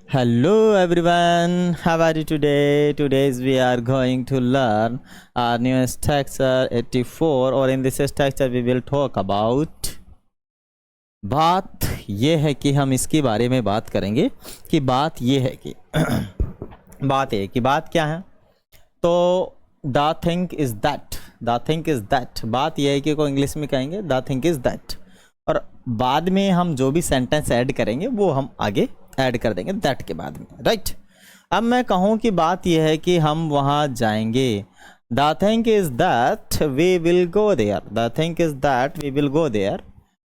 Hello everyone, how are you today? Today's we are going to learn our new structure 84 और in this structure we will talk about बात ये है कि हम इसके बारे में बात करेंगे कि बात ये है कि बात है कि बात क्या है। तो the thing is that, the thing is that, बात यह है कि को इंग्लिश में कहेंगे द थिंग इज दैट, और बाद में हम जो भी सेंटेंस ऐड करेंगे वो हम आगे ऐड कर देंगे दैट के बाद में, राइट। अब मैं कहूँ कि बात यह है कि हम वहाँ जाएंगे, the thing is that we will go there, the thing is that we will go there,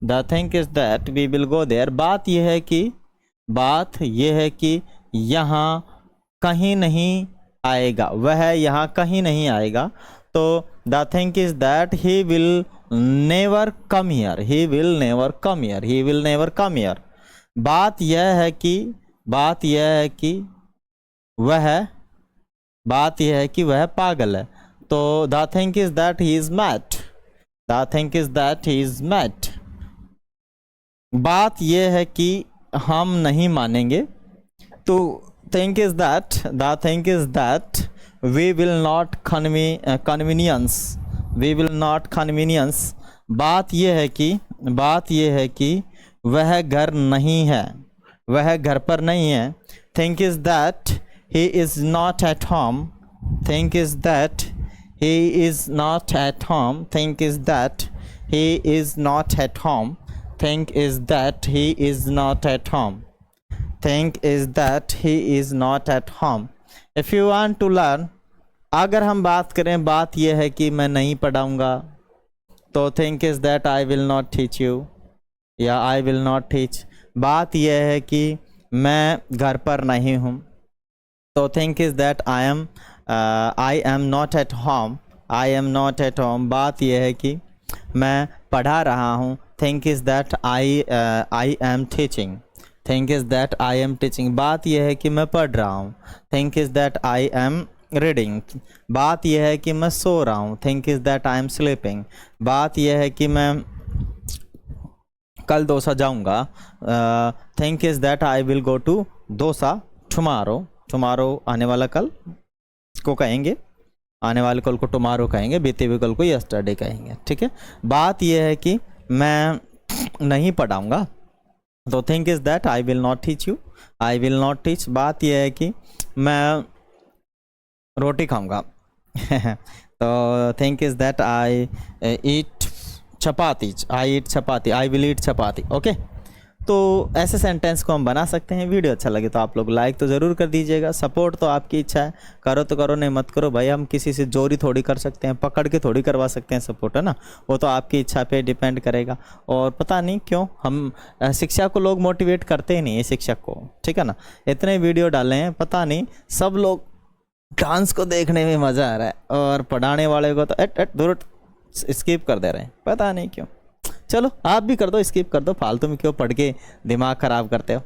the thing is that we will go there. बात यह है कि यहाँ कहीं नहीं आएगा, वह यहाँ कहीं नहीं आएगा। तो the thing is that he will never come here, he will never come here, he will never come here. बात यह है कि वह पागल है। तो the thing is that he is mad, the thing is that he is mad. बात यह है कि हम नहीं मानेंगे। तो thing is that, the thing is that we will not convenience, we will not convenience. बात यह है कि वह घर नहीं है, वह घर पर नहीं है। Thing is that he is not at home, thing is that he is not at home, thing is that he is not at home, thing is that he is not at home, thing is that he is not at home. If you want to learn, अगर हम बात करें, बात यह है कि मैं नहीं पढ़ाऊँगा, तो think is that I will not teach you या आई विल नॉट टीच। बात यह है कि मैं घर पर नहीं हूँ, तो think is that I am not at home, I am not at home. बात यह है कि मैं पढ़ा रहा हूँ, think is that I am teaching, think is that I am teaching. बात यह है कि मैं पढ़ रहा हूँ, think is that I am reading. बात यह है कि मैं सो रहा हूँ, think is that I am sleeping. बात यह है कि मैं कल डोसा जाऊँगा, thing is that I will go to dosa tomorrow. Tomorrow आने वाला कल को कहेंगे, आने वाले कल को टुमारो कहेंगे, बीते हुए कल को यस्टरडे कहेंगे, ठीक है। बात यह है कि मैं नहीं पढ़ाऊँगा, तो think is that I will not teach you, I will not teach. बात यह है कि मैं रोटी खाऊंगा तो think is that I eat chapati, I eat chapati, I will eat chapati, okay. तो ऐसे सेंटेंस को हम बना सकते हैं। वीडियो अच्छा लगे तो आप लोग लाइक तो ज़रूर कर दीजिएगा। सपोर्ट तो आपकी इच्छा है, करो तो करो, नहीं मत करो भाई। हम किसी से जोरी थोड़ी कर सकते हैं, पकड़ के थोड़ी करवा सकते हैं सपोर्ट, है ना। वो तो आपकी इच्छा पे डिपेंड करेगा। और पता नहीं क्यों हम शिक्षा को लोग मोटिवेट करते ही नहीं है, शिक्षक को, ठीक है ना। इतने वीडियो डाले हैं, पता नहीं सब लोग डांस को देखने में मज़ा आ रहा है और पढ़ाने वाले को तो दूर स्किप कर दे रहे हैं, पता नहीं क्यों। चलो आप भी कर दो, स्किप कर दो, फालतू में क्यों पढ़ के दिमाग ख़राब करते हो।